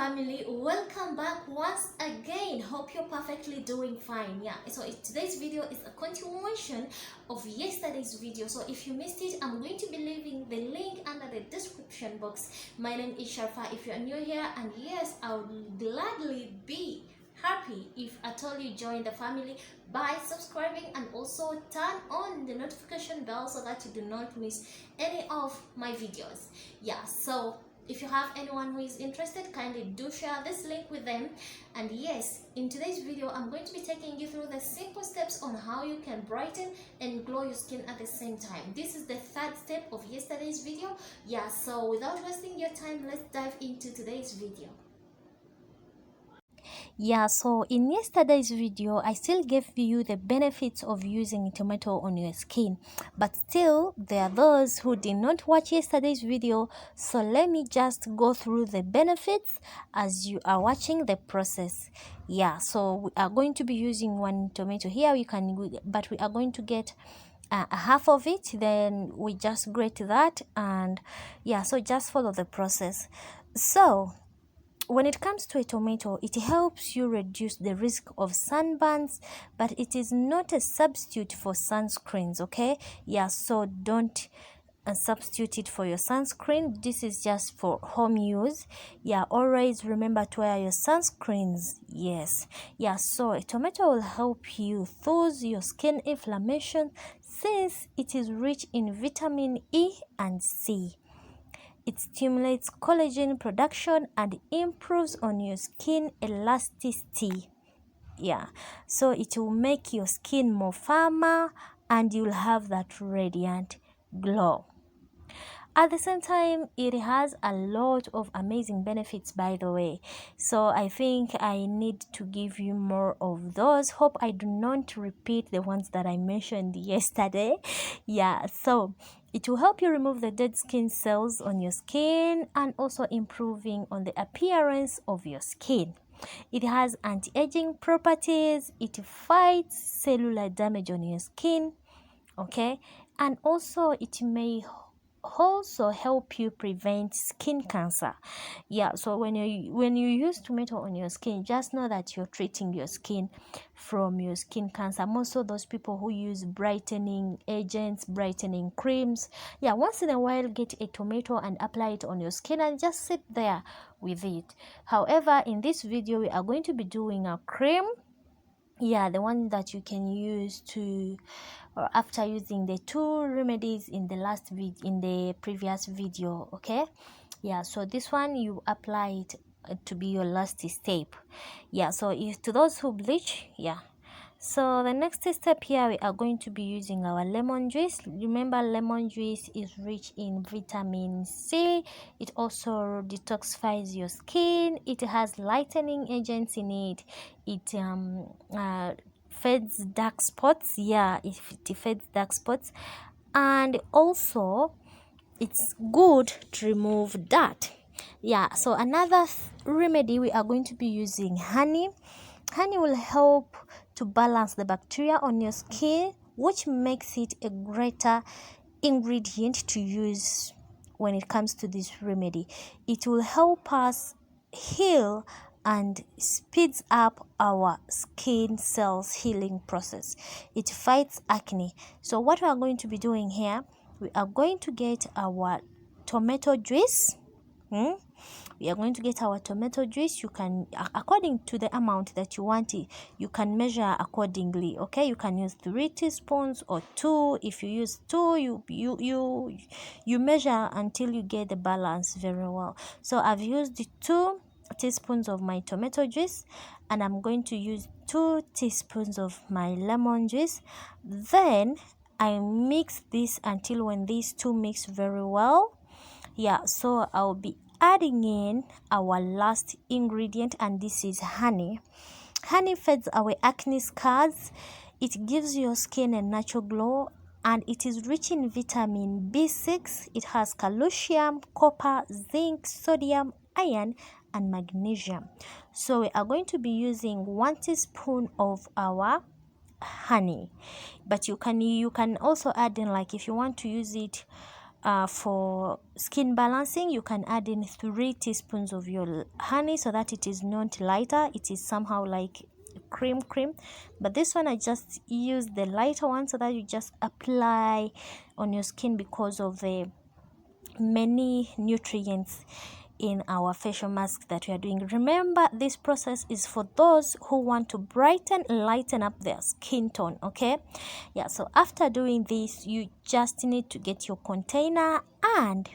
family, welcome back once again. Hope you're perfectly doing fine. So today's video is a continuation of yesterday's video. So if you missed it, I'm going to be leaving the link under the description box. My name is Sharifah if you're new here, and yes, I would gladly be happy if at all you join the family by subscribing and also turn on the notification bell so that you do not miss any of my videos. So if you have anyone who is interested, kindly do share this link with them. And yes, in today's video, I'm going to be taking you through the simple steps on how you can brighten and glow your skin at the same time. This is the third step of yesterday's video. So without wasting your time, let's dive into today's video. So in yesterday's video, I still gave you the benefits of using tomato on your skin, but still there are those who did not watch yesterday's video. So let me just go through the benefits as you are watching the process. So we are going to be using one tomato here. But we are going to get half of it, then we just grate that, and so just follow the process. So when it comes to a tomato, it helps you reduce the risk of sunburns, but it is not a substitute for sunscreens, okay? So don't substitute it for your sunscreen. This is just for home use. Always remember to wear your sunscreens. So a tomato will help you soothe your skin inflammation since it is rich in vitamin E and C. It stimulates collagen production and improves on your skin elasticity. So it will make your skin more firmer and you'll have that radiant glow. At the same time, it has a lot of amazing benefits, by the way. So I think I need to give you more of those. Hope I do not repeat the ones that I mentioned yesterday. So it will help you remove the dead skin cells on your skin and also improving on the appearance of your skin. It has anti-aging properties. It fights cellular damage on your skin, okay? And also it may also help you prevent skin cancer. So when you use tomato on your skin, just know that you're treating your skin from your skin cancer. Most of those people who use brightening agents, brightening creams, once in a while get a tomato and apply it on your skin and just sit there with it. However, in this video we are going to be doing a cream, the one that you can use to or after using the two remedies in the previous video, okay? So this one you apply it to be your last step. So if to those who bleach, so the next step here, we are going to be using our lemon juice. Remember, lemon juice is rich in vitamin C. It also detoxifies your skin. It has lightening agents in it. It fades dark spots. It fades dark spots, and also it's good to remove dirt. So another remedy, we are going to be using honey. Honey will help to balance the bacteria on your skin, which makes it a greater ingredient to use when it comes to this remedy. It will help us heal and speeds up our skin cells healing process. It fights acne. So what we are going to be doing here, we are going to get our tomato juice. We are going to get our tomato juice. You can, according to the amount that you want it, you can measure accordingly, okay? You can use 3 teaspoons or 2. If you use 2, you measure until you get the balance very well. So I've used 2 teaspoons of my tomato juice, and I'm going to use 2 teaspoons of my lemon juice. Then I mix this until when these two mix very well. So I'll be adding in our last ingredient, and this is honey. Honey fades away acne scars. It gives your skin a natural glow, and it is rich in vitamin B6. It has calcium, copper, zinc, sodium, iron, and magnesium. So we are going to be using 1 teaspoon of our honey, but you can also add in, like, if you want to use it for skin balancing, you can add in 3 teaspoons of your honey so that it is not lighter. It is somehow like cream, but this one I just use the lighter one so that you just apply on your skin because of the many nutrients in our facial mask that we are doing. Remember, this process is for those who want to brighten, lighten up their skin tone. Okay, yeah, so after doing this, you just need to get your container and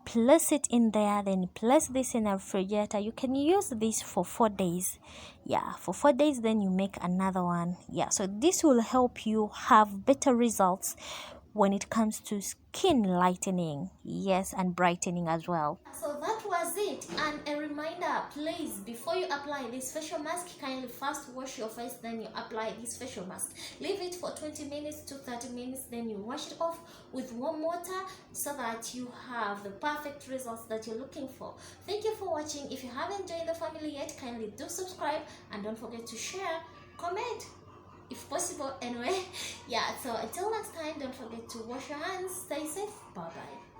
place it in there, then place this in a refrigerator. You can use this for 4 days. Yeah, for 4 days, then you make another one. Yeah, so this will help you have better results when it comes to skin lightening, yes, and brightening as well. So that was it. And a reminder, please, before you apply this facial mask, kindly first wash your face, then you apply this facial mask. Leave it for 20 minutes to 30 minutes, then you wash it off with warm water so that you have the perfect results that you're looking for. Thank you for watching. If you haven't joined the family yet, kindly do subscribe and don't forget to share, comment, if possible. Anyway, yeah, so until next time, don't forget to wash your hands, stay safe, bye bye.